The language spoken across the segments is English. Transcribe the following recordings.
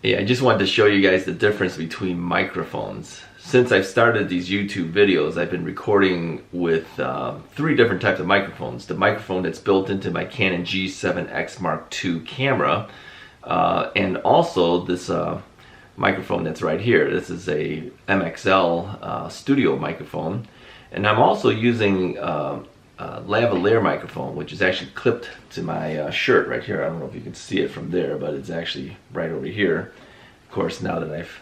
Yeah, I just wanted to show you guys the difference between microphones. Since I've started these YouTube videos, I've been recording with three different types of microphones. The microphone that's built into my Canon G7xMkII camera, and also this microphone that's right here. This is a MXL studio microphone. And I'm also using lavaliere microphone, which is actually clipped to my shirt right here. I don't know if you can see it from there, but it's actually right over here. Of course, now that I've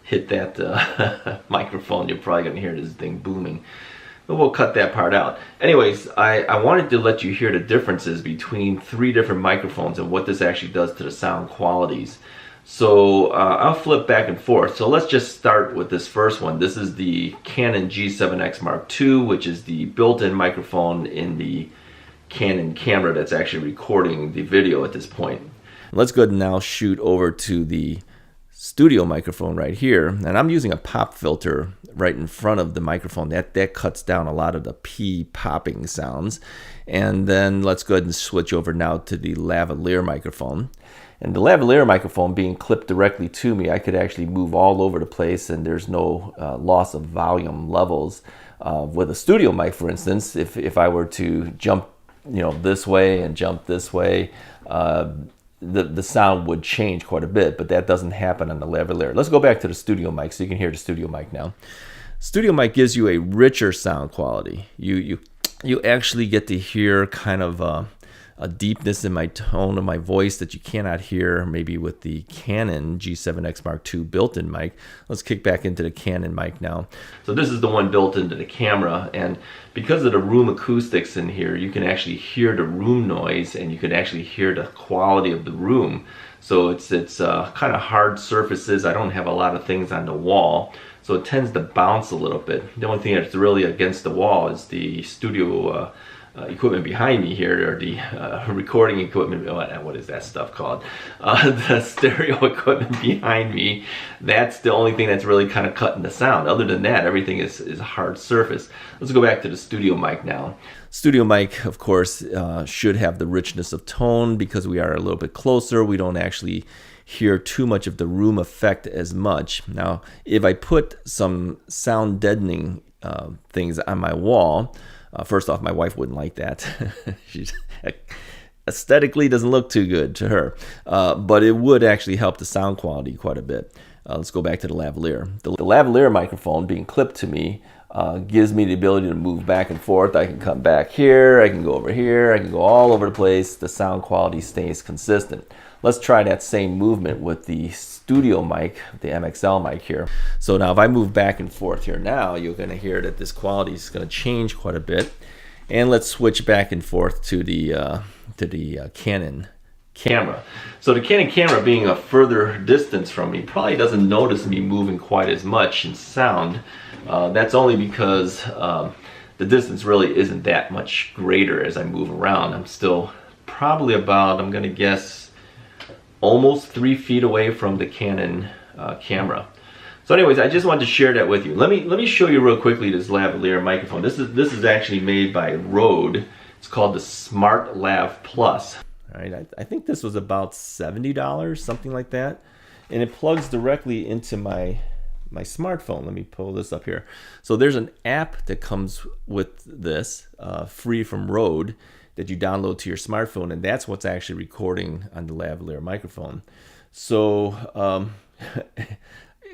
hit that microphone, you're probably gonna hear this thing booming, but we'll cut that part out. Anyways, I wanted to let you hear the differences between three different microphones and what this actually does to the sound qualities. So I'll flip back and forth. So let's just start with this first one. This is the Canon G7xMkII, which is the built-in microphone in the Canon camera that's actually recording the video at this point. Let's go ahead and now shoot over to the studio microphone right here. And I'm using a pop filter right in front of the microphone. That cuts down a lot of the P popping sounds. And then let's go ahead and switch over now to the lavaliere microphone. And the lavaliere microphone being clipped directly to me, I could actually move all over the place and there's no loss of volume levels. With a studio mic, for instance, if I were to jump this way and jump this way, the sound would change quite a bit, but that doesn't happen on the lavaliere. Let's go back to the studio mic so you can hear the studio mic now. Studio mic gives you a richer sound quality. You actually get to hear kind of a deepness in my tone of my voice that you cannot hear maybe with the Canon G7xMkII built-in mic. Let's kick back into the Canon mic now. So this is the one built into the camera, and because of the room acoustics in here, you can actually hear the room noise and you can actually hear the quality of the room. So it's kind of hard surfaces. I don't have a lot of things on the wall, so it tends to bounce a little bit. The only thing that's really against the wall is the studio equipment behind me here, or the recording equipment. What is that stuff called? The stereo equipment behind me. That's the only thing that's really kind of cutting the sound. Other than that, everything is a hard surface. Let's go back to the studio mic now. Studio mic, of course, should have the richness of tone because we are a little bit closer. We don't actually hear too much of the room effect as much. Now, if I put some sound deadening things on my wall, first off, my wife wouldn't like that. She's aesthetically doesn't look too good to her, but it would actually help the sound quality quite a bit. Let's go back to the lavaliere. The lavaliere microphone being clipped to me gives me the ability to move back and forth. I can come back here, I can go over here, I can go all over the place. The sound quality stays consistent. Let's try that same movement with the studio mic, the MXL mic here. So now if I move back and forth here now, you're going to hear that this quality is going to change quite a bit. And let's switch back and forth to the Canon camera. So the Canon camera being a further distance from me probably doesn't notice me moving quite as much in sound. That's only because the distance really isn't that much greater as I move around. I'm still probably about, I'm going to guess, almost 3 feet away from the Canon camera. So anyways, I just wanted to share that with you. Let me show you real quickly this lavaliere microphone. This is actually made by Rode. It's called the Smart Lav Plus. All right, I think this was about $70, something like that, and it plugs directly into my smartphone. Let me pull this up here. So there's an app that comes with this, free from Rode, that you download to your smartphone, and that's what's actually recording on the lavaliere microphone. So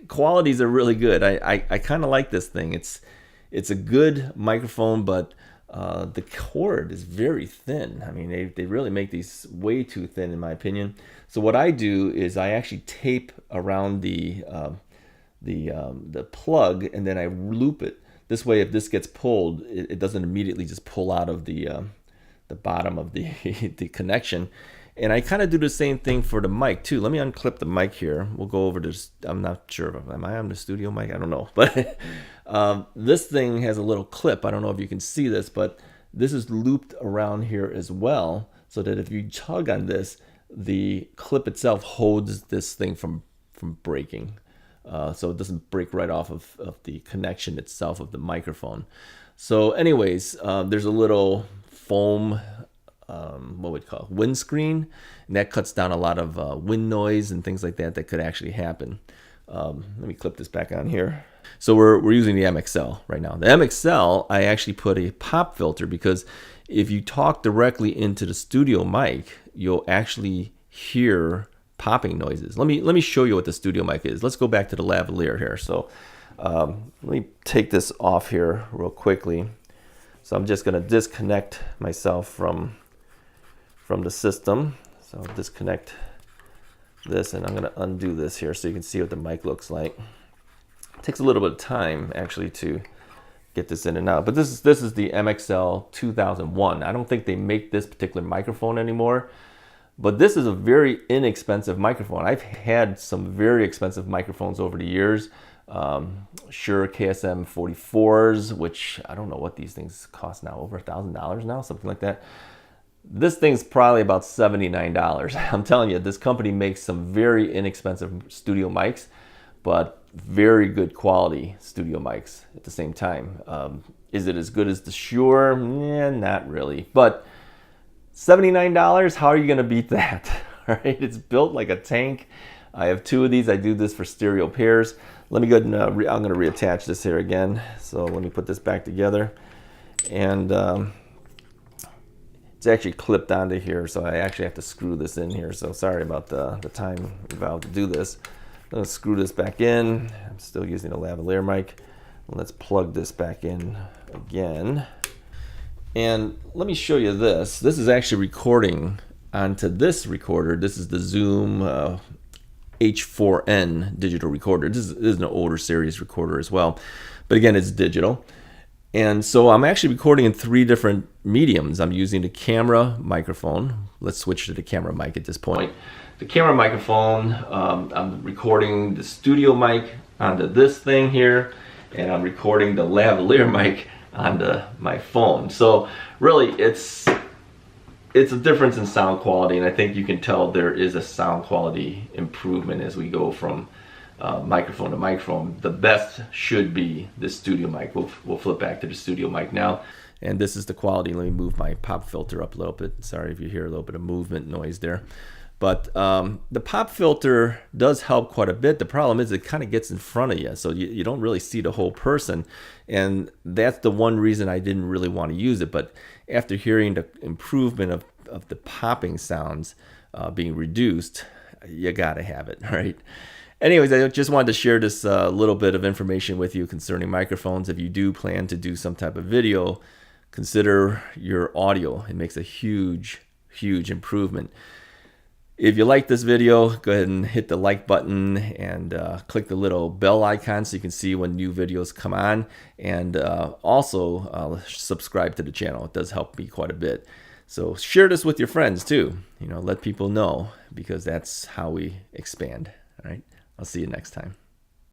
qualities are really good. I kind of like this thing. It's a good microphone, but the cord is very thin. I mean, they really make these way too thin in my opinion. So what I do is I actually tape around the plug, and then I loop it. This way, if this gets pulled, it doesn't immediately just pull out of the bottom of the the connection. And I kind of do the same thing for the mic too. Let me unclip the mic here. We'll go over to, I'm not sure, am I on the studio mic? I don't know. But this thing has a little clip. I don't know if you can see this, but this is looped around here as well, so that if you tug on this, the clip itself holds this thing from breaking. So it doesn't break right off of the connection itself of the microphone. So anyways, there's a little foam what would you call it, windscreen, and that cuts down a lot of wind noise and things like that that could actually happen. Let me clip this back on here. So we're using the MXL right now. The MXL, I actually put a pop filter because if you talk directly into the studio mic, you'll actually hear popping noises. Let me show you what the studio mic is. Let's go back to the lavaliere here. So let me take this off here real quickly. So I'm just going to disconnect myself from the system. So I'll disconnect this and I'm going to undo this here so you can see what the mic looks like. It takes a little bit of time actually to get this in and out, but this is the MXL 2001. I don't think they make this particular microphone anymore, but this is a very inexpensive microphone. I've had some very expensive microphones over the years. Shure KSM-44s, which I don't know what these things cost now, over $1,000 now, something like that. This thing's probably about $79. I'm telling you, this company makes some very inexpensive studio mics, but very good quality studio mics at the same time. Is it as good as the Shure? Yeah, not really. But $79, how are you going to beat that? All right, it's built like a tank. I have two of these. I do this for stereo pairs. Let me go ahead and I'm going to reattach this here again. So let me put this back together. And it's actually clipped onto here, so I actually have to screw this in here. So sorry about the time involved to do this. I'm going to screw this back in. I'm still using a lavaliere mic. Let's plug this back in again. And let me show you this. This is actually recording onto this recorder. This is the Zoom H4n digital recorder. This is an older series recorder as well, but again, it's digital. And so I'm actually recording in 3 different mediums. I'm using the camera microphone. Let's switch to the camera mic at this point. The camera microphone, I'm recording the studio mic onto this thing here, and I'm recording the lavaliere mic onto my phone. So really it's a difference in sound quality, and I think you can tell there is a sound quality improvement as we go from microphone to microphone. The best should be the studio mic. We'll flip back to the studio mic now. And this is the quality. Let me move my pop filter up a little bit. Sorry if you hear a little bit of movement noise there. But the pop filter does help quite a bit. The problem is it kind of gets in front of you, so you don't really see the whole person. And that's the one reason I didn't really want to use it. But after hearing the improvement of the popping sounds being reduced, you got to have it, right? Anyways, I just wanted to share this little bit of information with you concerning microphones. If you do plan to do some type of video, consider your audio. It makes a huge, huge improvement. If you like this video, go ahead and hit the like button and click the little bell icon so you can see when new videos come on. And also subscribe to the channel. It does help me quite a bit. So share this with your friends too. Let people know, because that's how we expand. All right. I'll see you next time.